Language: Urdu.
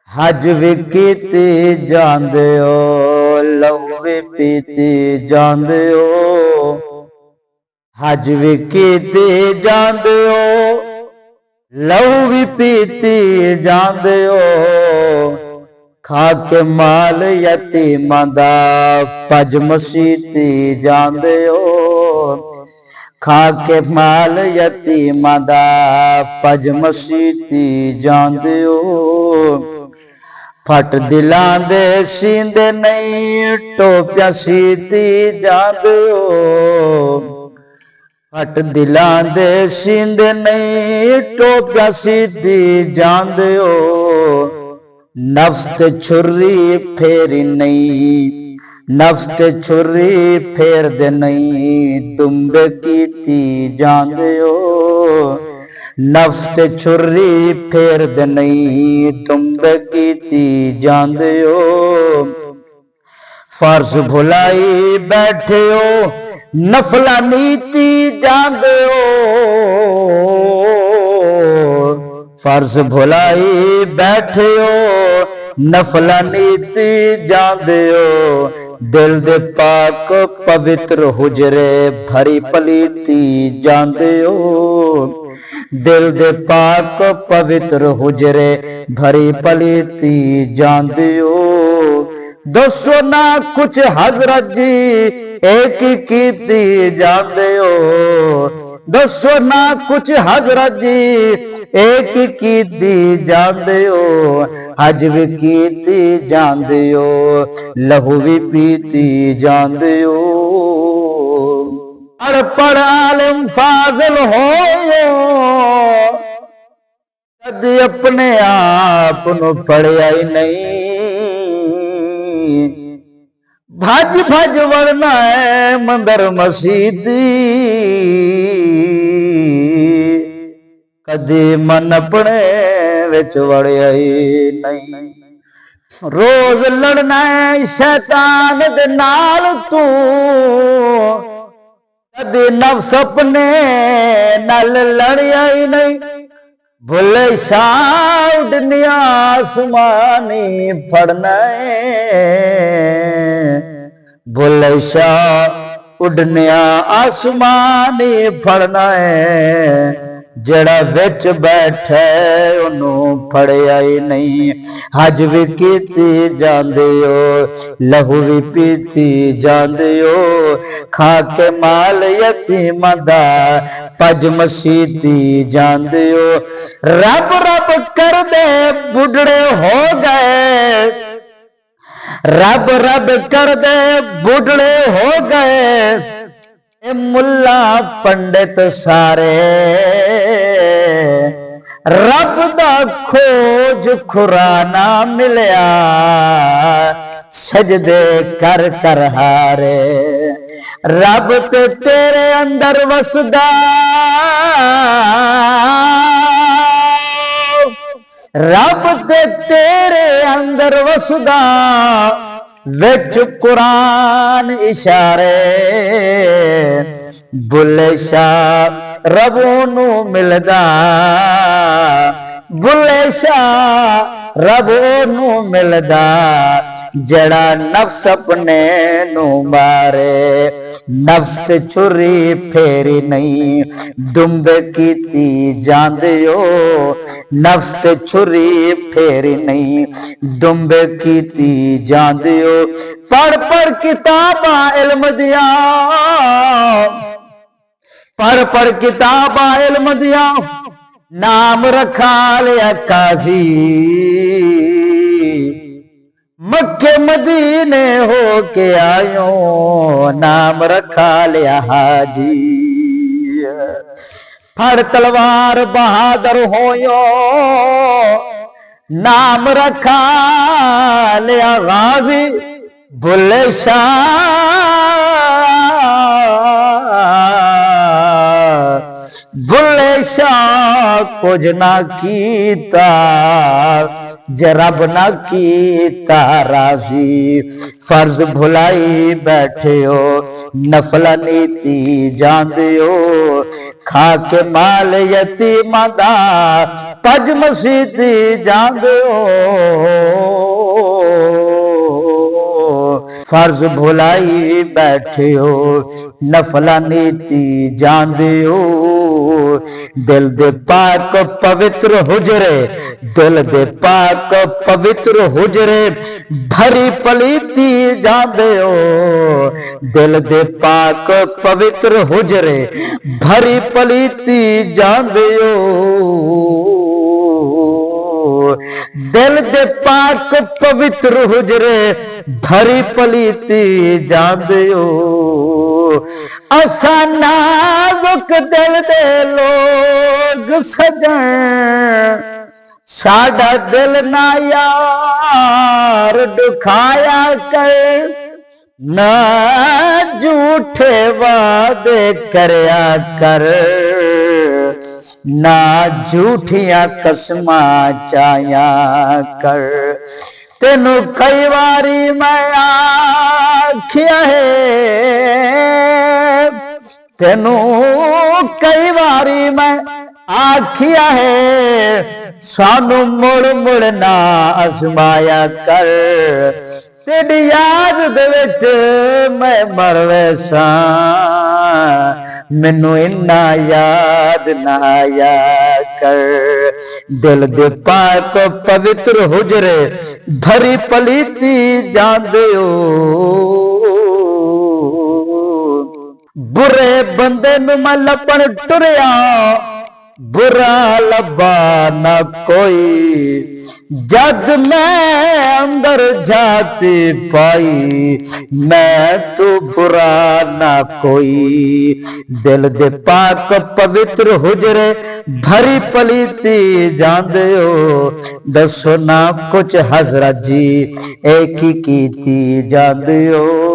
حج بھی کیتی جاندے ہو لہو بھی پیتی جاندے ہو حج بھی کیتی جاندے ہو لہو بھی پیتی جاندے ہو کھا کے مال یتیماں دا پج مسیتی جاندے ہو کھا کے مال یتیماں دا پج مسیتی جاندے ہو پھٹ دلاں دے سیندے نہیں ٹوپیاں سیتی جاندے ہو پھٹ دلاں دے سیندے نہیں ٹوپیاں سیتی جاندے ہو نفس تے چھری پھیری نہیں نفس تے چھری پھیر دے نہیں دمبے کیتی جاندے ہو نفس تے چھری پھیر دے نہیں دمبے کیتی جاندے ہو فرض بھلائی بیٹھے ہو نفلا نیتی جاندے ہو فرض بھلائی بیٹھے ہو نفلا نیتی جاندے ہو دل دے پاک پوتر حجرے بھری پلیتی جاندے ہو دل دے پاک پوتر حجرے بھری پلیتی جاندے ہو دسو نہ کچھ حضرت جی ایک ہی کیتی جاندے ہو دسو نہ کچھ حضرت جی ایک ہی کیتی جاندے ہو حج بھی کیتی جاندے ہو لہو بھی پیتی جاندے ہو پڑھ پڑھ عالم فاضل ہو کدی اپنے آپ نو پڑھیا ہی نہیں بھج بھج ورنا ہے مندر مسیتی کدی من اپنے وچ وڑیا ہی نہیں روز لڑنا ہے شیطان دے نال تو کدی نفس اپنے نال لڑیا ہی نہیں بھلے شاہ اڈنیا آسمانی پھڑنا ہے بھلے شاہ اڈنیا آسمانی پھڑنا ہے جڑا وچ بیٹھے انہوں پھڑیا ہی نہیں حج بھی کیتی جاندے ہو لہو بھی پیتی جاندے ہو کھا کے مال یتیماں دا پج مسیتی جاندے ہو رب رب کر دے بڈھڑے ہو گئے رب رب کر دے بڈھڑے ہو گئے اے ملا پنڈت سارے رب دا کھوج کھرانا ملیا سجدے کر کر ہارے رب تے تیرے اندر وسدا رب تے تیرے اندر وسدا وچ قرآن اشارے بلے شاہ ربوں نو ملدا بلے شاہ ربوں نو ملدا جڑا نفس اپنے نو مارے نفس تے چھری پھیری نہیں دمبے کیتی جاندے ہو نفس تے چھری پھیری نہیں دمبے کیتی جاندے ہو پڑھ پڑھ کتاباں علم دیا پڑھ پڑھ کتاباں علم دیا نام رکھا لیا قاضی مکے مدینے ہو کے آئیوں نام رکھا لیا حاجی پھڑ تلوار بہادر ہویوں نام رکھا لیا غازی بلے شاہ کچھ نہ کیتا جرب نہ کیتا راضی فرض بھلائی بیٹھے ہو نفلا نیتی جاندے ہو کھا کے مال یتیماں دا پج مسیتی جاندے ہو فرض بھلائی بیٹھے ہو نفلا نیتی جاندے ہو دل دے پاک پوتر حجرے دل دے پاک پوتر حجرے بھری پلیتی جاندے ہو دل دے پاک پوتر حجرے بھری پلیتی جاندے ہو دل دے پاک پوتر حجرے بھری پلیتی جاندے ہو اسا نازک دل دے لوگ سجن ساڈا دل نہ یار دکھایا کر نہ جھوٹے وعدے کریا کر نہ جھوٹیاں قسماں چایا کر تینو کئی واری میں آکھیا ہے تینو کئی واری میں آکھیا ہے سانو مڑ مڑ نہ آزمایا کر تیری یاد دے وچ میں مر ویساں مینوں اِنّا یاد نہ آیا کر دل دے پاک پوتر حجرے بھری پلیتی جاندے ہو برے بندے نوں میں لبن ٹریا برا لبا نہ کوئی جد میں اندر جاتی پائی میں تو برا نہ کوئی دل دے پاک پوتر حجرے بھری پلیتی جاندے ہو دسو نہ کچھ حضرت جی ایک ہی کیتی جاندے ہو